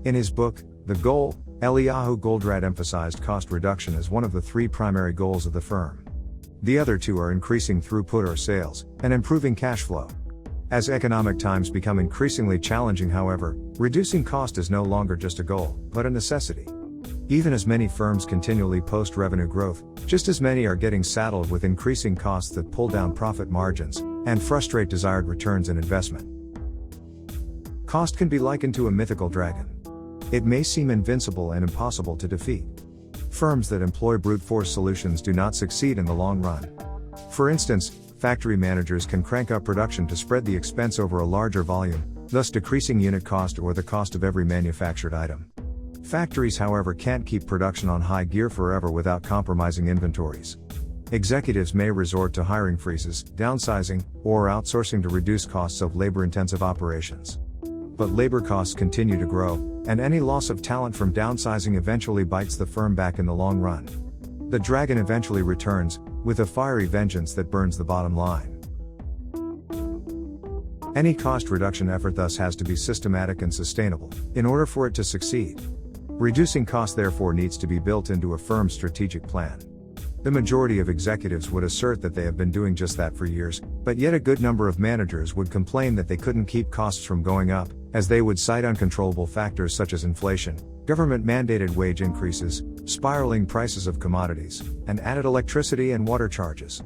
In his book, The Goal, Eliyahu Goldratt emphasized cost reduction as one of the three primary goals of the firm. The other two are increasing throughput or sales, and improving cash flow. As economic times become increasingly challenging, however, reducing cost is no longer just a goal, but a necessity. Even as many firms continually post revenue growth, just as many are getting saddled with increasing costs that pull down profit margins and frustrate desired returns in investment. Cost can be likened to a mythical dragon. It may seem invincible and impossible to defeat. Firms that employ brute force solutions do not succeed in the long run. For instance, factory managers can crank up production to spread the expense over a larger volume, thus decreasing unit cost or the cost of every manufactured item. Factories, however, can't keep production on high gear forever without compromising inventories. Executives may resort to hiring freezes, downsizing, or outsourcing to reduce costs of labor-intensive operations. But labor costs continue to grow, and any loss of talent from downsizing eventually bites the firm back in the long run. The dragon eventually returns, with a fiery vengeance that burns the bottom line. Any cost reduction effort thus has to be systematic and sustainable, in order for it to succeed. Reducing costs therefore needs to be built into a firm's strategic plan. The majority of executives would assert that they have been doing just that for years, but yet a good number of managers would complain that they couldn't keep costs from going up, as they would cite uncontrollable factors such as inflation, government-mandated wage increases, spiraling prices of commodities, and added electricity and water charges.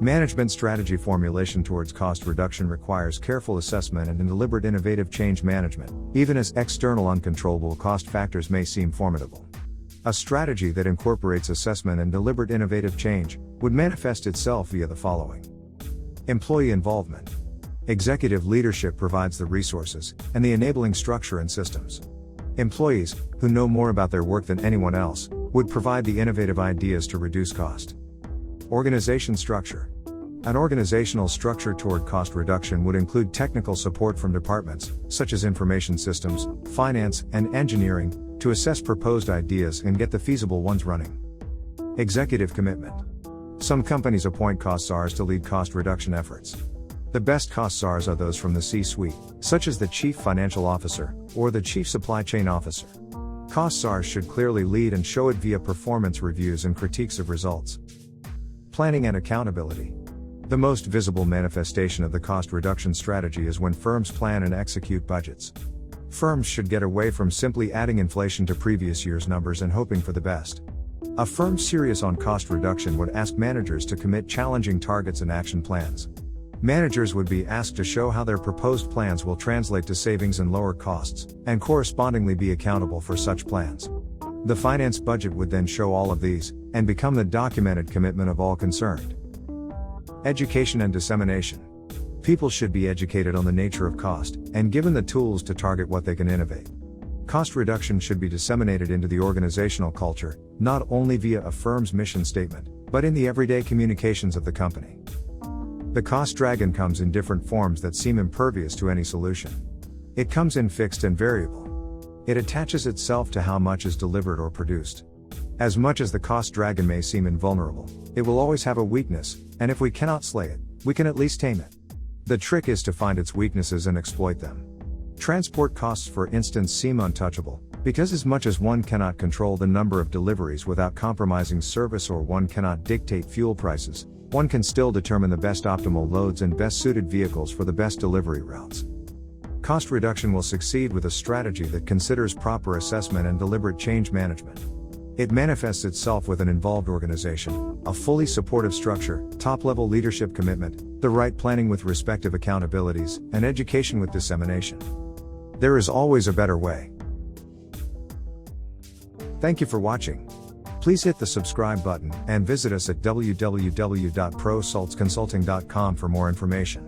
Management strategy formulation towards cost reduction requires careful assessment and deliberate innovative change management, even as external uncontrollable cost factors may seem formidable. A strategy that incorporates assessment and deliberate innovative change would manifest itself via the following. Employee involvement. Executive leadership provides the resources and the enabling structure and systems. Employees, who know more about their work than anyone else, would provide the innovative ideas to reduce cost. Organization structure. An organizational structure toward cost reduction would include technical support from departments, such as information systems, finance, and engineering, to assess proposed ideas and get the feasible ones running. Executive commitment. Some companies appoint cost czars to lead cost reduction efforts. The best cost czars are those from the C-suite, such as the Chief Financial Officer, or the Chief Supply Chain Officer. Cost czars should clearly lead and show it via performance reviews and critiques of results. Planning and accountability. The most visible manifestation of the cost reduction strategy is when firms plan and execute budgets. Firms should get away from simply adding inflation to previous year's numbers and hoping for the best. A firm serious on cost reduction would ask managers to commit challenging targets and action plans. Managers would be asked to show how their proposed plans will translate to savings and lower costs, and correspondingly be accountable for such plans. The finance budget would then show all of these, and become the documented commitment of all concerned. Education and dissemination. People should be educated on the nature of cost, and given the tools to target what they can innovate. Cost reduction should be disseminated into the organizational culture, not only via a firm's mission statement, but in the everyday communications of the company. The cost dragon comes in different forms that seem impervious to any solution. It comes in fixed and variable. It attaches itself to how much is delivered or produced. As much as the cost dragon may seem invulnerable, it will always have a weakness, and if we cannot slay it, we can at least tame it. The trick is to find its weaknesses and exploit them. Transport costs, for instance, seem untouchable, because as much as one cannot control the number of deliveries without compromising service, or one cannot dictate fuel prices, one can still determine the best optimal loads and best suited vehicles for the best delivery routes. Cost reduction will succeed with a strategy that considers proper assessment and deliberate change management. It manifests itself with an involved organization, a fully supportive structure, top-level leadership commitment, the right planning with respective accountabilities, and education with dissemination. There is always a better way. Thank you for watching. Please hit the subscribe button, and visit us at www.prosaltsconsulting.com for more information.